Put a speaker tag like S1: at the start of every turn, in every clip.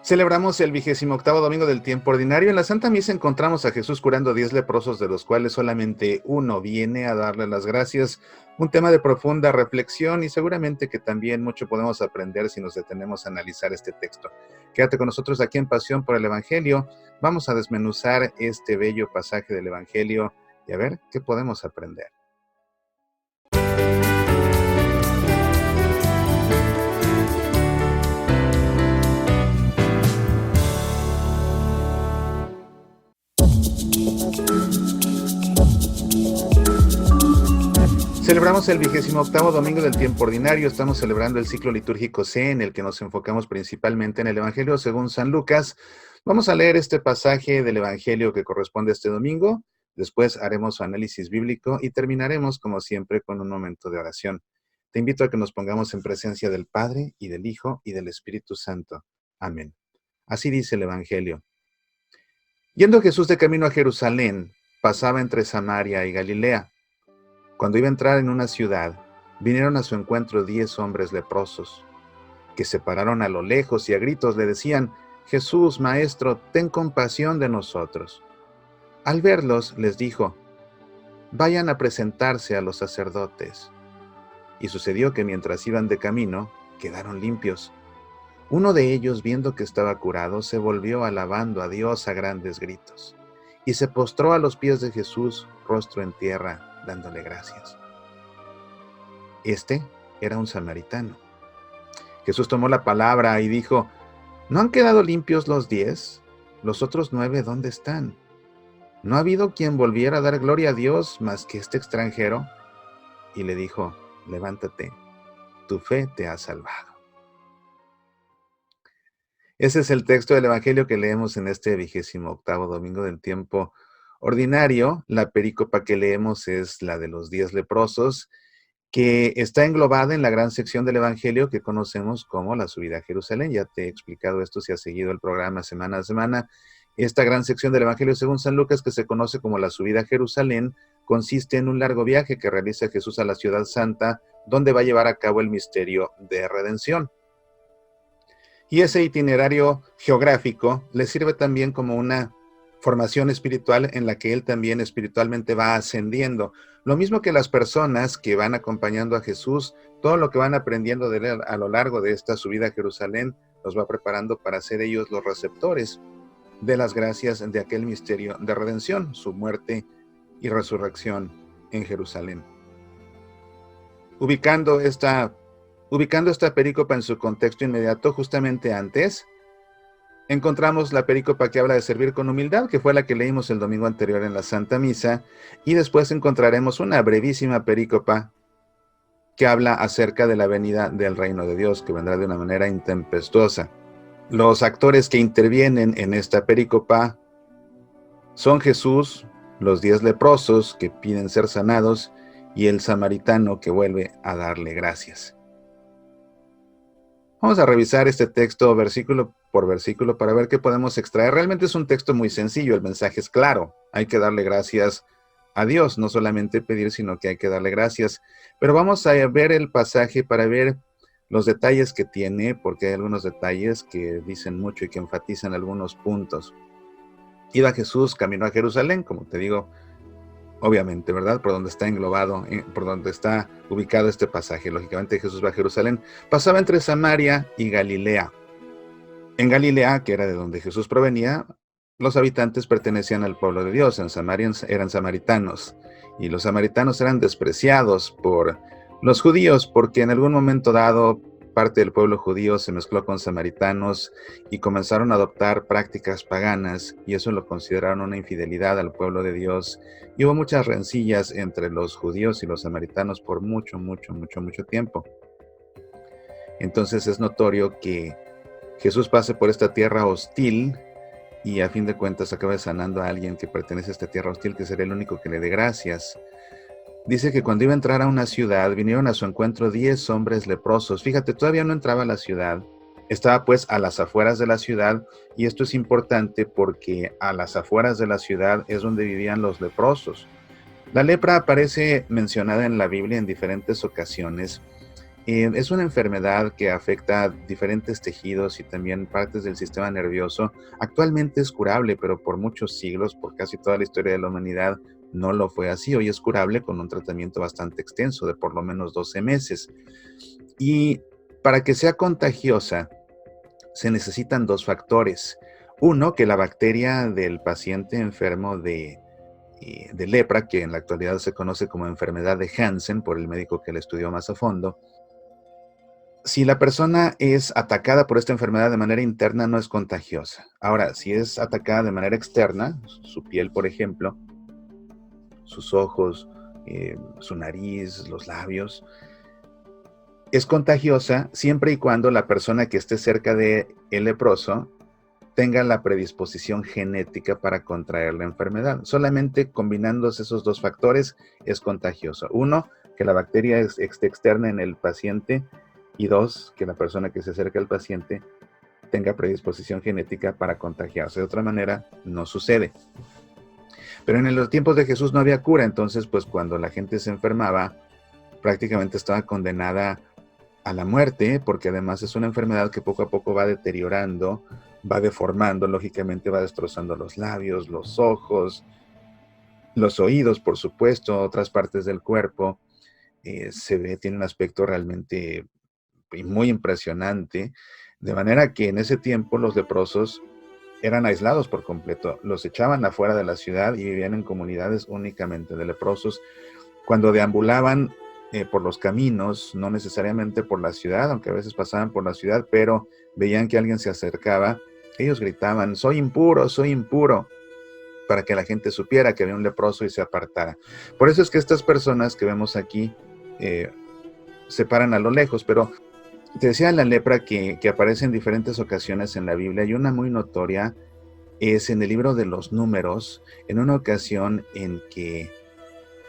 S1: Celebramos el 28º domingo del tiempo ordinario. En la Santa Misa encontramos a Jesús curando 10 leprosos, de los cuales solamente uno viene a darle las gracias. Un tema de profunda reflexión y seguramente que también mucho podemos aprender si nos detenemos a analizar este texto. Quédate con nosotros aquí en Pasión por el Evangelio. Vamos a desmenuzar este bello pasaje del Evangelio y a ver qué podemos aprender. Celebramos el 28º domingo del tiempo ordinario. Estamos celebrando el ciclo litúrgico C, en el que nos enfocamos principalmente en el Evangelio según San Lucas. Vamos a leer este pasaje del Evangelio que corresponde a este domingo. Después haremos su análisis bíblico y terminaremos, como siempre, con un momento de oración. Te invito a que nos pongamos en presencia del Padre, y del Hijo, y del Espíritu Santo. Amén. Así dice el Evangelio. Yendo Jesús de camino a Jerusalén, pasaba entre Samaria y Galilea. Cuando iba a entrar en una ciudad, vinieron a su encuentro 10 hombres leprosos, que se pararon a lo lejos y a gritos le decían: Jesús, Maestro, ten compasión de nosotros. Al verlos, les dijo: vayan a presentarse a los sacerdotes. Y sucedió que mientras iban de camino, quedaron limpios. Uno de ellos, viendo que estaba curado, se volvió alabando a Dios a grandes gritos, y se postró a los pies de Jesús, rostro en tierra, dándole gracias. Este era un samaritano. Jesús tomó la palabra y dijo: ¿no han quedado limpios los 10? ¿Los otros 9 dónde están? ¿No ha habido quien volviera a dar gloria a Dios más que este extranjero? Y le dijo: levántate, tu fe te ha salvado. Ese es el texto del Evangelio que leemos en este 28º domingo del tiempo ordinario. La perícopa que leemos es la de los 10 leprosos, que está englobada en la gran sección del Evangelio que conocemos como la subida a Jerusalén. Ya te he explicado esto si has seguido el programa semana a semana. Esta gran sección del Evangelio según San Lucas, que se conoce como la subida a Jerusalén, consiste en un largo viaje que realiza Jesús a la ciudad santa, donde va a llevar a cabo el misterio de redención. Y ese itinerario geográfico le sirve también como una formación espiritual en la que él también espiritualmente va ascendiendo. Lo mismo que las personas que van acompañando a Jesús, todo lo que van aprendiendo de él a lo largo de esta subida a Jerusalén los va preparando para ser ellos los receptores de las gracias de aquel misterio de redención, su muerte y resurrección en Jerusalén. Ubicando esta perícopa en su contexto inmediato, justamente antes, encontramos la perícopa que habla de servir con humildad, que fue la que leímos el domingo anterior en la Santa Misa, y después encontraremos una brevísima perícopa que habla acerca de la venida del reino de Dios, que vendrá de una manera intempestuosa. Los actores que intervienen en esta perícopa son Jesús, los 10 leprosos que piden ser sanados, y el samaritano que vuelve a darle gracias. Vamos a revisar este texto versículo por versículo para ver qué podemos extraer. Realmente es un texto muy sencillo, el mensaje es claro. Hay que darle gracias a Dios, no solamente pedir, sino que hay que darle gracias. Pero vamos a ver el pasaje para ver los detalles que tiene, porque hay algunos detalles que dicen mucho y que enfatizan algunos puntos. Iba Jesús camino a Jerusalén, como te digo, obviamente, ¿verdad? Por donde está englobado, por donde está ubicado este pasaje. Lógicamente Jesús va a Jerusalén. Pasaba entre Samaria y Galilea. En Galilea, que era de donde Jesús provenía, los habitantes pertenecían al pueblo de Dios. En Samaria eran samaritanos. Y los samaritanos eran despreciados por los judíos, porque en algún momento dado, parte del pueblo judío se mezcló con samaritanos y comenzaron a adoptar prácticas paganas, y eso lo consideraron una infidelidad al pueblo de Dios. Y hubo muchas rencillas entre los judíos y los samaritanos por mucho tiempo. Entonces es notorio que Jesús pase por esta tierra hostil y a fin de cuentas acabe sanando a alguien que pertenece a esta tierra hostil, que será el único que le dé gracias. Dice que cuando iba a entrar a una ciudad, vinieron a su encuentro 10 hombres leprosos. Fíjate, todavía no entraba a la ciudad. Estaba pues a las afueras de la ciudad, y esto es importante porque a las afueras de la ciudad es donde vivían los leprosos. La lepra aparece mencionada en la Biblia en diferentes ocasiones, Es una enfermedad que afecta diferentes tejidos y también partes del sistema nervioso. Actualmente es curable, pero por muchos siglos, por casi toda la historia de la humanidad, no lo fue así. Hoy es curable con un tratamiento bastante extenso de por lo menos 12 meses. Y para que sea contagiosa, se necesitan dos factores. Uno, que la bacteria del paciente enfermo de lepra, que en la actualidad se conoce como enfermedad de Hansen por el médico que la estudió más a fondo, si la persona es atacada por esta enfermedad de manera interna, no es contagiosa. Ahora, si es atacada de manera externa, su piel, por ejemplo, sus ojos, su nariz, los labios, es contagiosa siempre y cuando la persona que esté cerca de el leproso tenga la predisposición genética para contraer la enfermedad. Solamente combinándose esos dos factores es contagioso. Uno, que la bacteria esté externa en el paciente, y dos, que la persona que se acerca al paciente tenga predisposición genética para contagiarse. De otra manera, no sucede. Pero en los tiempos de Jesús no había cura, entonces pues cuando la gente se enfermaba, prácticamente estaba condenada a la muerte, porque además es una enfermedad que poco a poco va deteriorando, va deformando, lógicamente va destrozando los labios, los ojos, los oídos, por supuesto, otras partes del cuerpo. Tiene un aspecto realmente muy impresionante, de manera que en ese tiempo los leprosos eran aislados por completo, los echaban afuera de la ciudad y vivían en comunidades únicamente de leprosos. Cuando deambulaban por los caminos, no necesariamente por la ciudad, aunque a veces pasaban por la ciudad, pero veían que alguien se acercaba, ellos gritaban, soy impuro, para que la gente supiera que había un leproso y se apartara. Por eso es que estas personas que vemos aquí se paran a lo lejos, pero te decía la lepra que aparece en diferentes ocasiones en la Biblia, y una muy notoria es en el libro de los Números, en una ocasión en que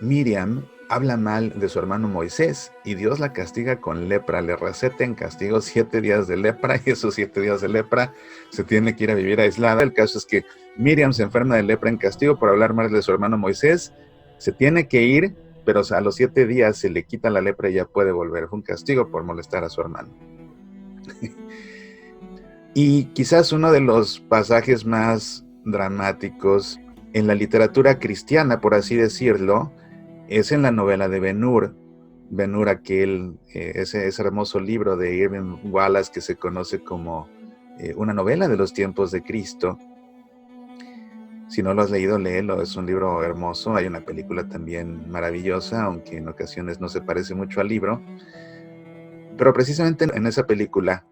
S1: Miriam habla mal de su hermano Moisés y Dios la castiga con lepra, le receta en castigo 7 días de lepra, y esos 7 días de lepra se tiene que ir a vivir aislada. El caso es que Miriam se enferma de lepra en castigo por hablar mal de su hermano Moisés, se tiene que ir, pero a los 7 días se le quita la lepra y ya puede volver. Fue un castigo por molestar a su hermano. Y quizás uno de los pasajes más dramáticos en la literatura cristiana, por así decirlo, es en la novela de Ben-Hur. Ben-Hur, ese hermoso libro de Irving Wallace que se conoce como una novela de los tiempos de Cristo. Si no lo has leído, léelo, es un libro hermoso. Hay una película también maravillosa, aunque en ocasiones no se parece mucho al libro. Pero precisamente en esa película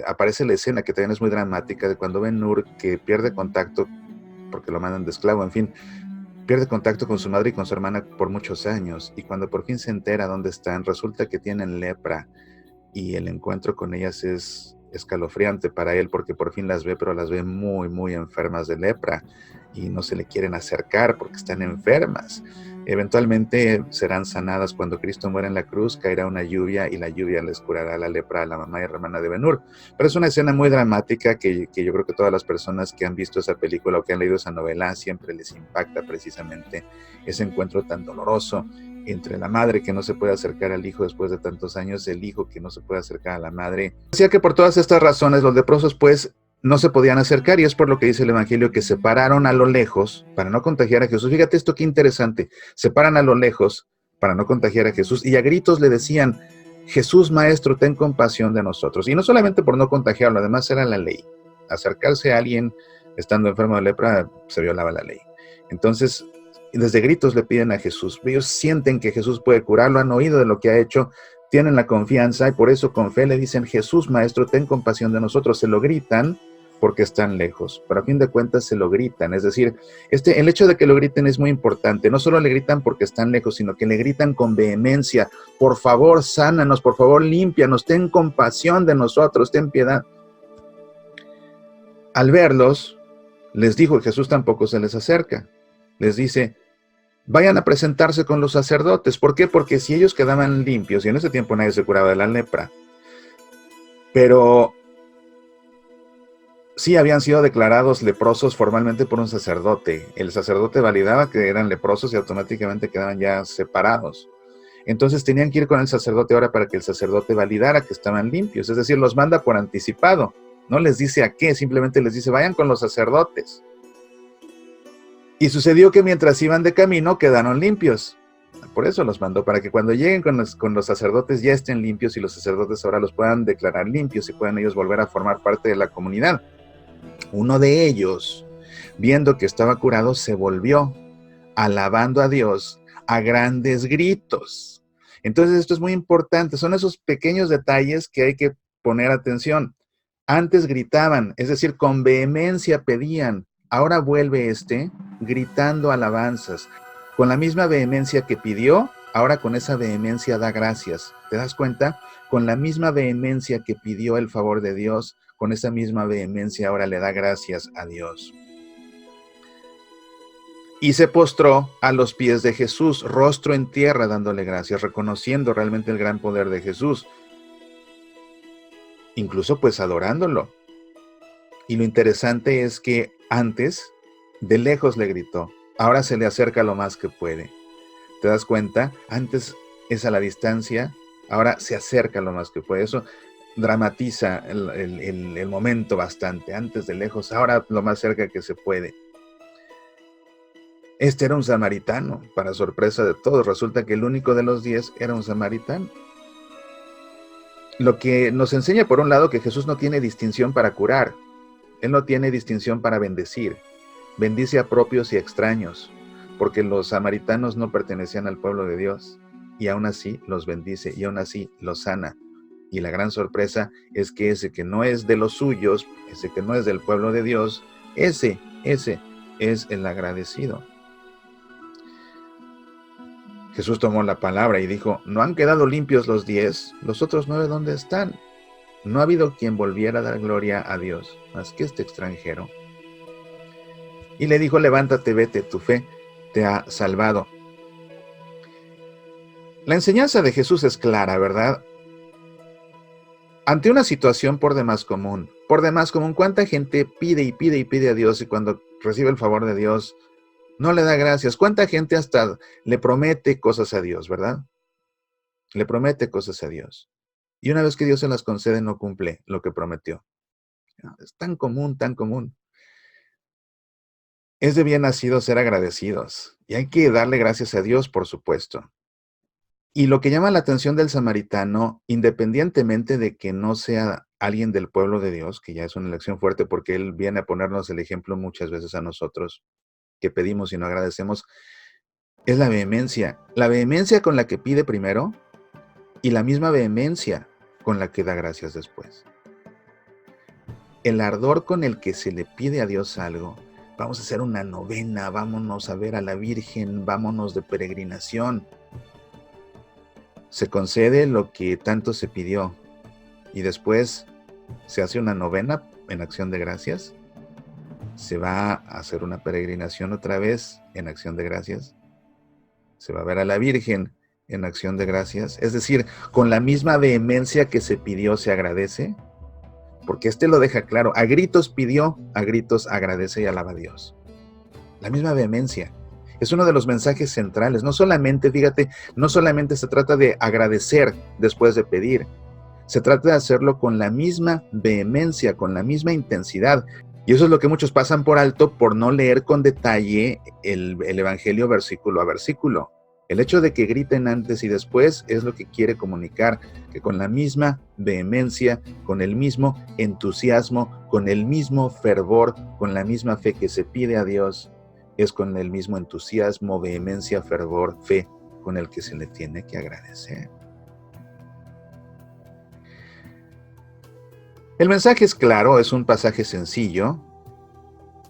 S1: aparece la escena que también es muy dramática, de cuando Ben-Hur, que pierde contacto, porque lo mandan de esclavo, en fin, pierde contacto con su madre y con su hermana por muchos años, y cuando por fin se entera dónde están, resulta que tienen lepra, y el encuentro con ellas es escalofriante para él, porque por fin las ve, pero las ve muy, muy enfermas de lepra, y no se le quieren acercar porque están enfermas. Eventualmente serán sanadas cuando Cristo muera en la cruz, caerá una lluvia y la lluvia les curará la lepra a la mamá y hermana de Ben-Hur. Pero es una escena muy dramática que yo creo que todas las personas que han visto esa película o que han leído esa novela siempre les impacta precisamente ese encuentro tan doloroso entre la madre que no se puede acercar al hijo después de tantos años, el hijo que no se puede acercar a la madre. Decía que por todas estas razones los leprosos pues no se podían acercar, y es por lo que dice el Evangelio que se pararon a lo lejos para no contagiar a Jesús. Fíjate esto, qué interesante. Se paran a lo lejos para no contagiar a Jesús y a gritos le decían, Jesús Maestro, ten compasión de nosotros. Y no solamente por no contagiarlo, además era la ley. Acercarse a alguien estando enfermo de lepra se violaba la ley. Entonces, desde gritos le piden a Jesús. Ellos sienten que Jesús puede curarlo, han oído de lo que ha hecho, tienen la confianza y por eso con fe le dicen, Jesús Maestro, ten compasión de nosotros. Se lo gritan porque están lejos, pero a fin de cuentas se lo gritan, es decir, el hecho de que lo griten es muy importante, no solo le gritan porque están lejos, sino que le gritan con vehemencia, por favor, sánanos, por favor, límpianos, ten compasión de nosotros, ten piedad. Al verlos, les dijo, Jesús tampoco se les acerca, les dice, vayan a presentarse con los sacerdotes. ¿Por qué? Porque si ellos quedaban limpios, y en ese tiempo nadie se curaba de la lepra, pero sí habían sido declarados leprosos formalmente por un sacerdote. El sacerdote validaba que eran leprosos y automáticamente quedaban ya separados. Entonces tenían que ir con el sacerdote ahora para que el sacerdote validara que estaban limpios. Es decir, los manda por anticipado. No les dice a qué, simplemente les dice, vayan con los sacerdotes. Y sucedió que mientras iban de camino quedaron limpios. Por eso los mandó, para que cuando lleguen con los sacerdotes ya estén limpios y los sacerdotes ahora los puedan declarar limpios y puedan ellos volver a formar parte de la comunidad. Uno de ellos, viendo que estaba curado, se volvió, alabando a Dios a grandes gritos. Entonces esto es muy importante, son esos pequeños detalles que hay que poner atención. Antes gritaban, es decir, con vehemencia pedían, ahora vuelve gritando alabanzas. Con la misma vehemencia que pidió, ahora con esa vehemencia da gracias. ¿Te das cuenta? Con la misma vehemencia que pidió el favor de Dios, con esa misma vehemencia ahora le da gracias a Dios. Y se postró a los pies de Jesús, rostro en tierra, dándole gracias, reconociendo realmente el gran poder de Jesús. Incluso pues adorándolo. Y lo interesante es que antes, de lejos le gritó, ahora se le acerca lo más que puede. ¿Te das cuenta? Antes es a la distancia, ahora se acerca lo más que puede. Eso dramatiza el momento bastante. Antes de lejos, ahora lo más cerca que se puede. Este era un samaritano, para sorpresa de todos. Resulta que el único de los 10 era un samaritano. Lo que nos enseña, por un lado, que Jesús no tiene distinción para curar. Él no tiene distinción para bendecir. Bendice a propios y extraños, porque los samaritanos no pertenecían al pueblo de Dios. Y aún así los bendice, y aún así los sana. Y la gran sorpresa es que ese que no es de los suyos, ese que no es del pueblo de Dios, ese es el agradecido. Jesús tomó la palabra y dijo, ¿no han quedado limpios los 10? ¿Los otros 9 dónde están? No ha habido quien volviera a dar gloria a Dios, más que este extranjero. Y le dijo, levántate, vete, tu fe te ha salvado. La enseñanza de Jesús es clara, ¿verdad? Ante una situación por demás común, ¿cuánta gente pide y pide y pide a Dios y cuando recibe el favor de Dios no le da gracias? ¿Cuánta gente hasta le promete cosas a Dios, verdad? Le promete cosas a Dios. Y una vez que Dios se las concede, no cumple lo que prometió. Es tan común, tan común. Es de bien nacido ser agradecidos. Y hay que darle gracias a Dios, por supuesto. Y lo que llama la atención del samaritano, independientemente de que no sea alguien del pueblo de Dios, que ya es una elección fuerte porque él viene a ponernos el ejemplo muchas veces a nosotros, que pedimos y no agradecemos, es la vehemencia. La vehemencia con la que pide primero y la misma vehemencia con la que da gracias después. El ardor con el que se le pide a Dios algo, vamos a hacer una novena, vámonos a ver a la Virgen, vámonos de peregrinación. Se concede lo que tanto se pidió y después se hace una novena en acción de gracias. Se va a hacer una peregrinación otra vez en acción de gracias. Se va a ver a la Virgen en acción de gracias. Es decir, con la misma vehemencia que se pidió se agradece, porque lo deja claro. A gritos pidió, a gritos agradece y alaba a Dios. La misma vehemencia. Es uno de los mensajes centrales. No solamente, fíjate, no solamente se trata de agradecer después de pedir. Se trata de hacerlo con la misma vehemencia, con la misma intensidad. Y eso es lo que muchos pasan por alto por no leer con detalle el Evangelio versículo a versículo. El hecho de que griten antes y después es lo que quiere comunicar, que con la misma vehemencia, con el mismo entusiasmo, con el mismo fervor, con la misma fe que se pide a Dios, es con el mismo entusiasmo, vehemencia, fervor, fe, con el que se le tiene que agradecer. El mensaje es claro, es un pasaje sencillo.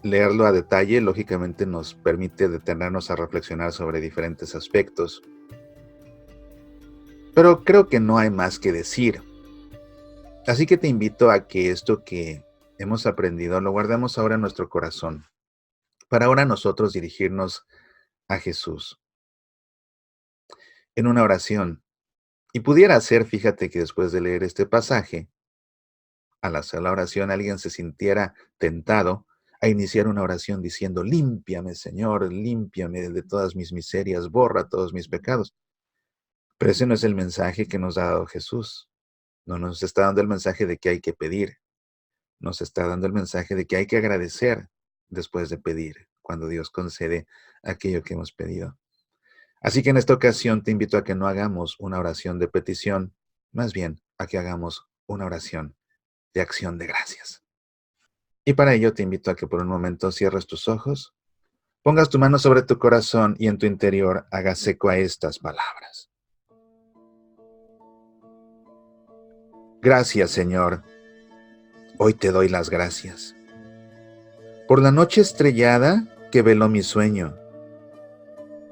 S1: Leerlo a detalle, lógicamente, nos permite detenernos a reflexionar sobre diferentes aspectos. Pero creo que no hay más que decir. Así que te invito a que esto que hemos aprendido lo guardemos ahora en nuestro corazón, para ahora nosotros dirigirnos a Jesús en una oración. Y pudiera ser, fíjate que después de leer este pasaje, al hacer la oración alguien se sintiera tentado a iniciar una oración diciendo, límpiame, Señor, límpiame de todas mis miserias, borra todos mis pecados. Pero ese no es el mensaje que nos ha dado Jesús. No nos está dando el mensaje de que hay que pedir. Nos está dando el mensaje de que hay que agradecer después de pedir, cuando Dios concede aquello que hemos pedido. Así que en esta ocasión te invito a que no hagamos una oración de petición, más bien a que hagamos una oración de acción de gracias. Y para ello te invito a que por un momento cierres tus ojos, pongas tu mano sobre tu corazón y en tu interior hagas eco a estas palabras. Gracias, Señor. Hoy te doy las gracias por la noche estrellada que veló mi sueño,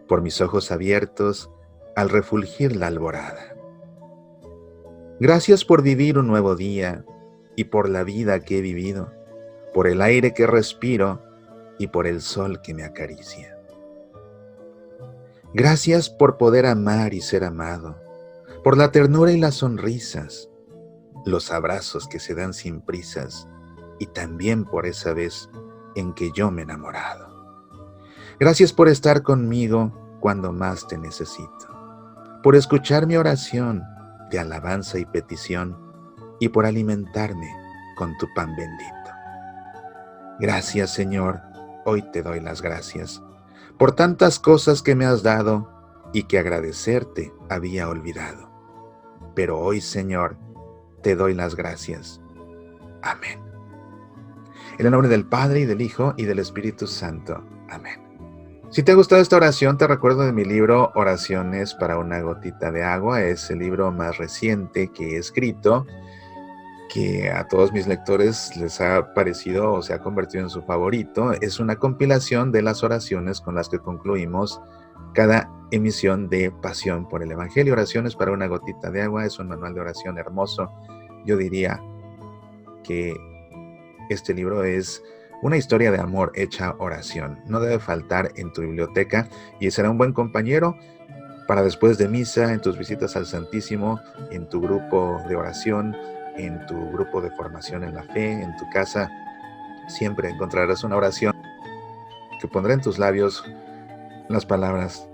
S1: por mis ojos abiertos al refulgir la alborada. Gracias por vivir un nuevo día y por la vida que he vivido, por el aire que respiro y por el sol que me acaricia. Gracias por poder amar y ser amado, por la ternura y las sonrisas, los abrazos que se dan sin prisas y también por esa vez en que yo me he enamorado. Gracias por estar conmigo cuando más te necesito, por escuchar mi oración de alabanza y petición y por alimentarme con tu pan bendito. Gracias, Señor, hoy te doy las gracias por tantas cosas que me has dado y que agradecerte había olvidado. Pero hoy, Señor, te doy las gracias. Amén. En el nombre del Padre, y del Hijo, y del Espíritu Santo. Amén. Si te ha gustado esta oración, te recuerdo de mi libro Oraciones para una gotita de agua. Es el libro más reciente que he escrito, que a todos mis lectores les ha parecido o se ha convertido en su favorito. Es una compilación de las oraciones con las que concluimos cada emisión de Pasión por el Evangelio. Oraciones para una gotita de agua es un manual de oración hermoso. Yo diría que este libro es una historia de amor hecha oración. No debe faltar en tu biblioteca y será un buen compañero para después de misa, en tus visitas al Santísimo, en tu grupo de oración, en tu grupo de formación en la fe, en tu casa. Siempre encontrarás una oración que pondrá en tus labios las palabras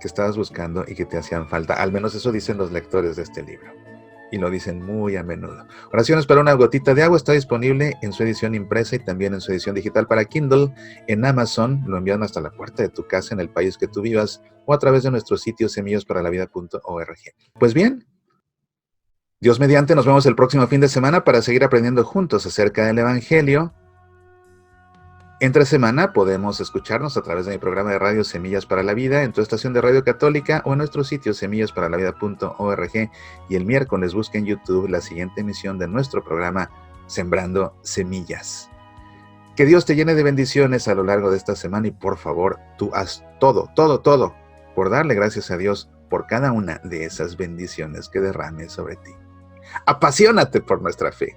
S1: que estabas buscando y que te hacían falta. Al menos eso dicen los lectores de este libro. Y lo dicen muy a menudo. Oraciones para una gotita de agua está disponible en su edición impresa y también en su edición digital para Kindle. En Amazon lo envían hasta la puerta de tu casa en el país que tú vivas o a través de nuestro sitio semillasparala.vida.org. Pues bien, Dios mediante, nos vemos el próximo fin de semana para seguir aprendiendo juntos acerca del Evangelio. Entre semana podemos escucharnos a través de mi programa de radio Semillas para la Vida en tu estación de radio católica o en nuestro sitio semillasparala.vida.org, y el miércoles busca en YouTube la siguiente emisión de nuestro programa Sembrando Semillas. Que Dios te llene de bendiciones a lo largo de esta semana y por favor, tú haz todo por darle gracias a Dios por cada una de esas bendiciones que derrame sobre ti. Apasionate por nuestra fe.